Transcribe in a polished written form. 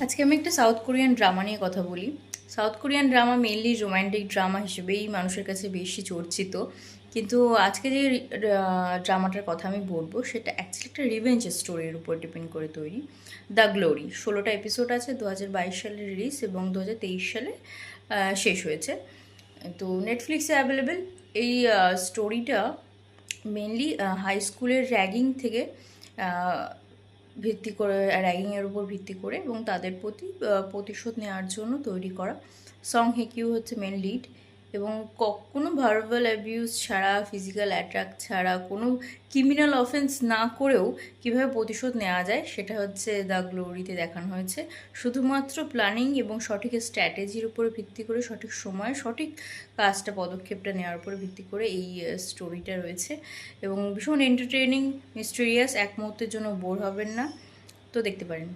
আজকে আমি একটা সাউথ কোরিয়ান ড্রামা নিয়ে কথা বলি। South Korean drama mainly romantic drama হিসেবেই মানুষের কাছে বেশি চর্চিত। কিন্তু আজকে যে ড্রামাটার কথা আমি বলবো সেটা অ্যাকচুয়ালি একটা রিভেঞ্জ স্টোরির উপর ডিপেন্ড করে তৈরি। দ্য গ্লোরি 16টা এপিসোড আছে, 2022 সালে রিলিজ এবং 2023 সালে শেষ হয়েছে। তো নেটফ্লিক্সে অ্যাভেলেবেল। এই স্টোরিটা মেনলি হাই স্কুলের র্যাগিং থেকে ভিত্তি করে, র্যাগিংয়ের উপর ভিত্তি করে এবং তাদের প্রতি প্রতিশোধ নেওয়ার জন্য তৈরি করা। সং হে কিউ হচ্ছে মেন লিড এবং কোনো ভার্বাল অ্যাবিউজ ছাড়া, ফিজিক্যাল অ্যাট্রাক ছাড়া, কোনো ক্রিমিনাল অফেন্স না করেও কীভাবে প্রতিশোধ নেওয়া যায় সেটা হচ্ছে দ্য গ্লোরিতে দেখানো হয়েছে। শুধুমাত্র প্ল্যানিং এবং সঠিক স্ট্র্যাটেজির উপরে ভিত্তি করে, সঠিক সময়ে সঠিক পদক্ষেপটা নেওয়ার উপরে ভিত্তি করে এই স্টোরিটা রয়েছে এবং ভীষণ এন্টারটেইনিং, মিস্টেরিয়াস, এক মুহূর্তের জন্য বোর হবেন না। তো দেখতে পারেন।